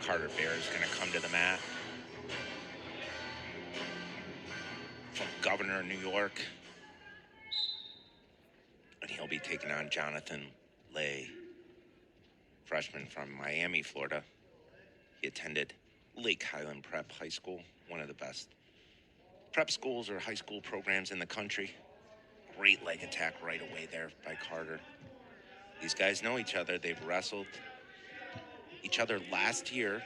Carter Baer is going to come to the mat from Governor of New York. And he'll be taking on Jonathan Lay, freshman from Miami, Florida. He attended Lake Highland Prep High School, one of the best prep schools or high school programs in the country. Great leg attack right away there by Carter. These guys know each other. They've wrestled each other last year.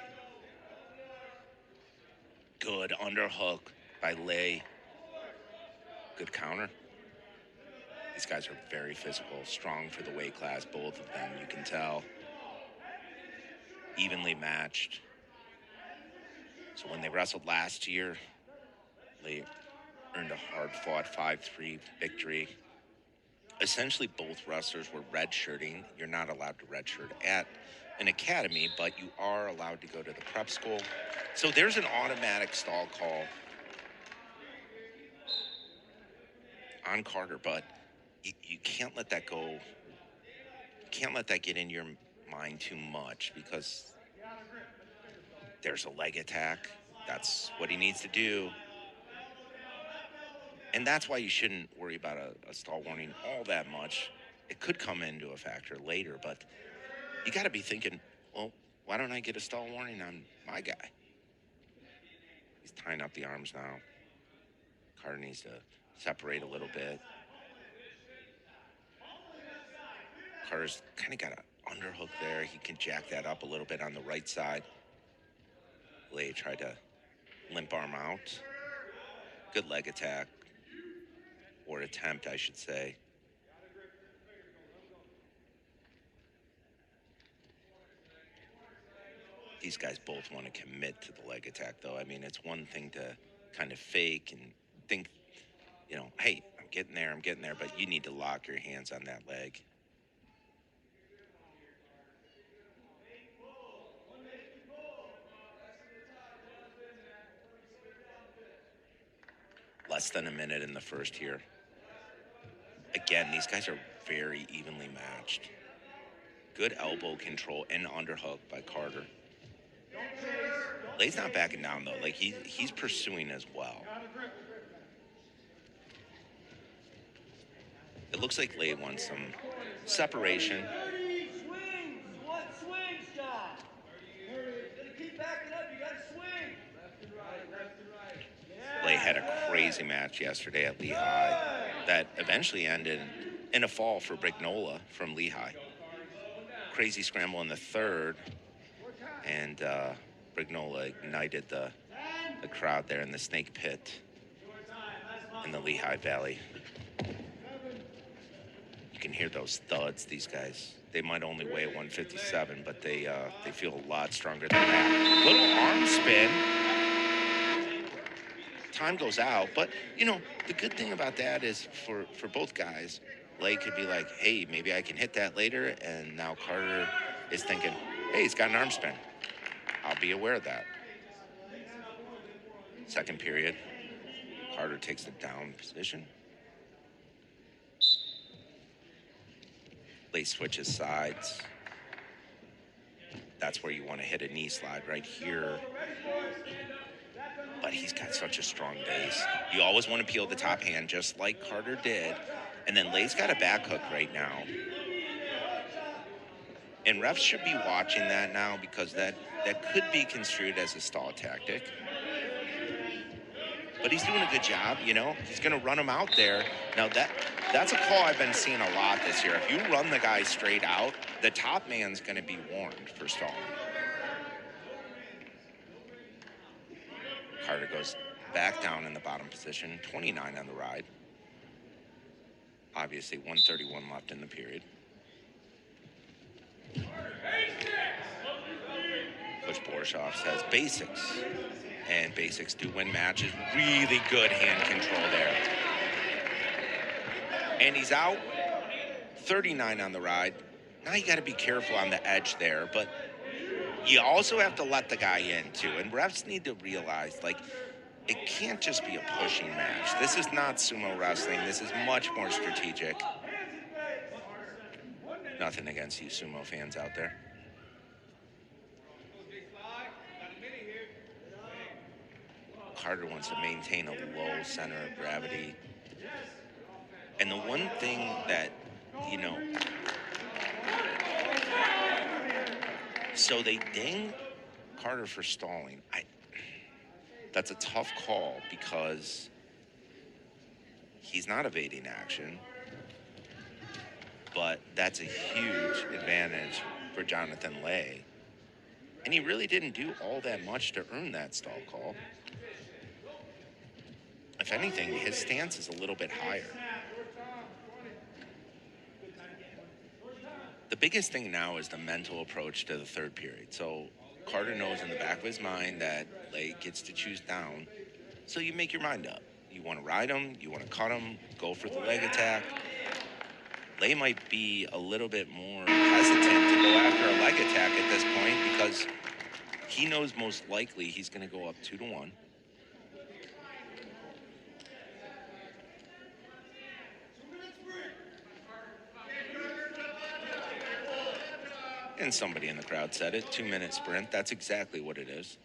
Good underhook by Lay. Good counter. These guys are very physical, strong for the weight class, both of them, you can tell. Evenly matched. So when they wrestled last year, Lay earned a hard-fought 5-3 victory. Essentially, both wrestlers were redshirting. You're not allowed to redshirt at an academy, but you are allowed to go to the prep school. So there's an automatic stall call on Carter, but you can't let that go. You can't let that get in your mind too much, because there's a leg attack. That's what he needs to do. And that's why you shouldn't worry about a stall warning all that much. It could come into a factor later, but you got to be thinking, well, why don't I get a stall warning on my guy? He's tying up the arms now. Carter needs to separate a little bit. Carter's kind of got an underhook there. He can jack that up a little bit on the right side. Lay tried to limp arm out. Good leg attack. Or attempt, I should say. These guys both want to commit to the leg attack, though. I mean, it's one thing to kind of fake and think, you know, hey, I'm getting there, but you need to lock your hands on that leg. Less than a minute in the first here. Again, these guys are very evenly matched. Good elbow control and underhook by Carter. Lay's not backing down, though. Like, he's pursuing as well. It looks like Lay wants some separation. Lay had a crazy match yesterday at Lehigh that eventually ended in a fall for Brignola from Lehigh. Crazy scramble in the third, and Brignola ignited the crowd there in the snake pit in the Lehigh Valley. You can hear those thuds. These guys, they might only weigh 157, but they feel a lot stronger than that. Little arm spin. Time goes out, but you know, the good thing about that is for both guys, Lay could be like, hey, maybe I can hit that later, and now Carter is thinking, hey, he's got an arm spin. I'll be aware of that. Second period, Carter takes the down position. Lay switches sides. That's where you want to hit a knee slide right here. But he's got such a strong base. You always want to peel the top hand, just like Carter did. And then Lay's got a back hook right now. And refs should be watching that now, because that could be construed as a stall tactic. But he's doing a good job, you know. He's going to run him out there. Now, that's a call I've been seeing a lot this year. If you run the guy straight out, the top man's going to be warned for stalling. Carter goes back down in the bottom position, 29 on the ride. Obviously, 131 left in the period. Coach Borshoff says basics, and basics do win matches. Really good hand control there. And he's out, 39 on the ride. Now you got to be careful on the edge there, but you also have to let the guy in, too. And refs need to realize, like, it can't just be a pushing match. This is not sumo wrestling. This is much more strategic. Nothing against you sumo fans out there. Carter wants to maintain a low center of gravity. And the one thing that, you know, so they ding Carter for stalling. That's a tough call because he's not evading action, but that's a huge advantage for Jonathan Lay. And he really didn't do all that much to earn that stall call. If anything, his stance is a little bit higher. The biggest thing now is the mental approach to the third period. So Carter knows in the back of his mind that Lay gets to choose down. So you make your mind up. You want to ride him, you want to cut him, go for the leg attack. Lay might be a little bit more hesitant to go after a leg attack at this point because he knows most likely he's going to go up 2-1. And somebody in the crowd said it, 2-minute sprint. That's exactly what it is.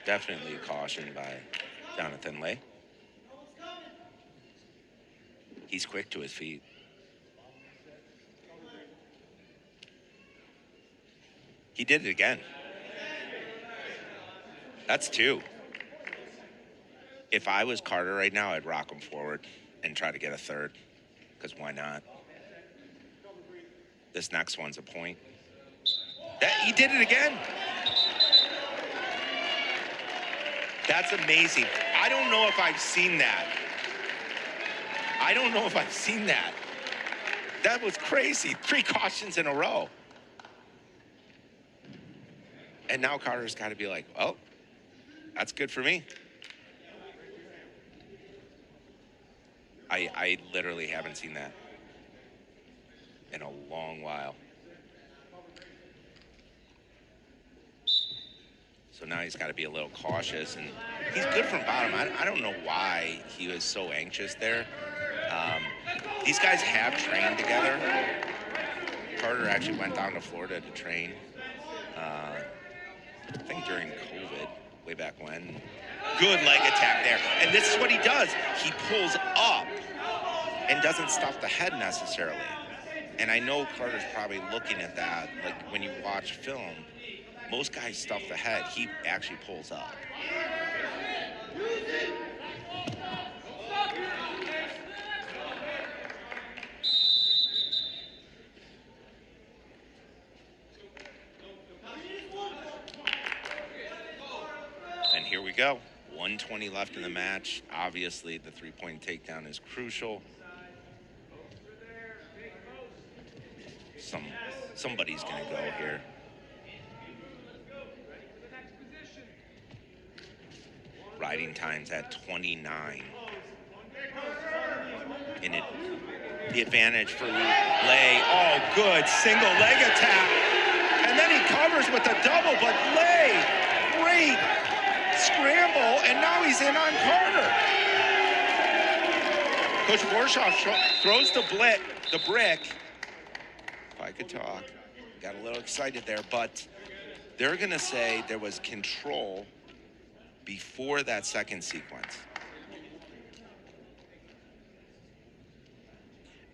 Definitely a caution by Jonathan Lay. He's quick to his feet. He did it again. That's 2. If I was Carter right now, I'd rock him forward and try to get a third, because why not? This next one's a point. He did it again. That's amazing. I don't know if I've seen that. That was crazy. 3 cautions in a row. And now Carter's got to be like, well, that's good for me. I literally haven't seen that in a long while. So now he's got to be a little cautious, and he's good from bottom. I don't know why he was so anxious there. These guys have trained together. Carter actually went down to Florida to train, I think during COVID, way back when. Good leg attack there. And this is what he does. He pulls up and doesn't stuff the head necessarily. And I know Carter's probably looking at that, like when you watch film, most guys stuff the head. He actually pulls up. And here we go. 1:20 left in the match. Obviously, the three-point takedown is crucial. Somebody's going to go here. Riding time's at 29. And the advantage for Lay. Oh, good single leg attack. And then he covers with a double, but Lay, great scramble, and now he's in on Carter. Coach Borshoff throws the brick. If I could talk, got a little excited there, but they're going to say there was control before that second sequence.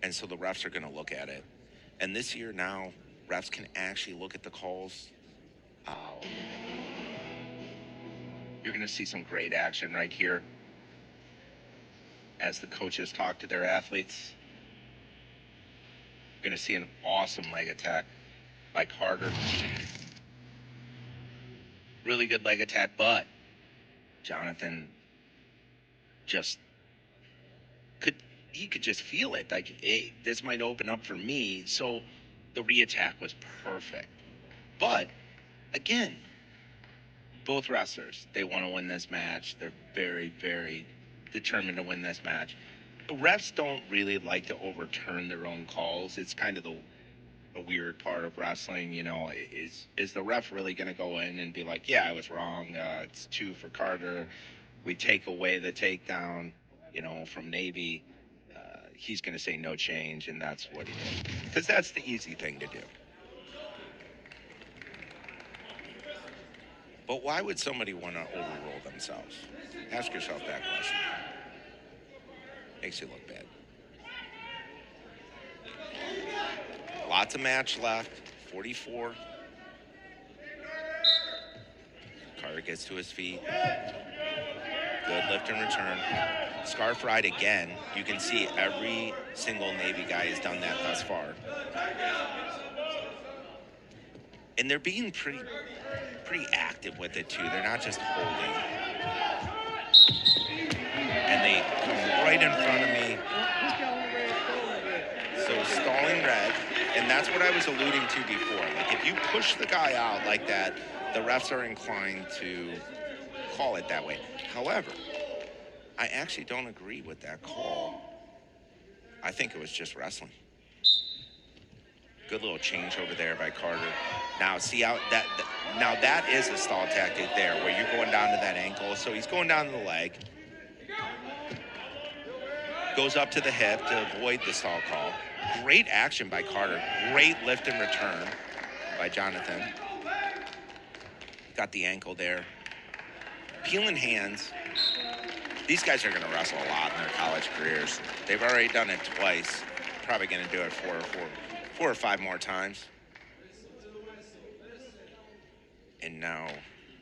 And so the refs are going to look at it. And this year now, refs can actually look at the calls. You're going to see some great action right here as the coaches talk to their athletes. You're going to see an awesome leg attack by Carter. Really good leg attack, but Jonathan he could just feel it. Like, hey, this might open up for me. So the re-attack was perfect. But again, both wrestlers, they want to win this match. They're very, very determined to win this match. The refs don't really like to overturn their own calls. It's kind of a weird part of wrestling, you know. Is the ref really going to go in and be like, yeah, I was wrong. It's 2 for Carter. We take away the takedown, you know, from Navy. He's going to say no change, and that's what he did. Because that's the easy thing to do. But why would somebody want to overrule themselves? Ask yourself that question. Makes you look bad. Lots of match left. 44. Carter gets to his feet. Good lift and return. Scarf ride again. You can see every single Navy guy has done that thus far. And they're being pretty active with it too. They're not just holding. And they come right in front of me. So stalling red. And that's what I was alluding to before. Like if you push the guy out like that, the refs are inclined to call it that way. However, I actually don't agree with that call. I think it was just wrestling. Good little change over there by Carter. Now see how now that is a stall tactic there where you're going down to that ankle. So he's going down to the leg. Goes up to the hip to avoid the stall call. Great action by Carter. Great lift and return by Jonathan. Got the ankle there. Peeling hands. These guys are going to wrestle a lot in their college careers. They've already done it twice. Probably going to do it four or five more times. And now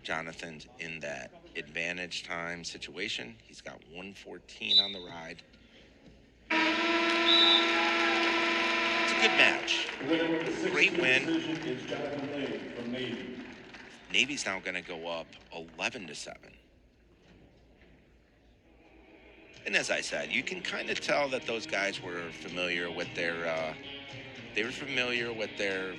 Jonathan's in that advantage time situation. He's got 114 on the ride. It's a good match. Great win. Navy's now going to go up 11-7. And as I said, you can kind of tell that those guys were familiar with their styles,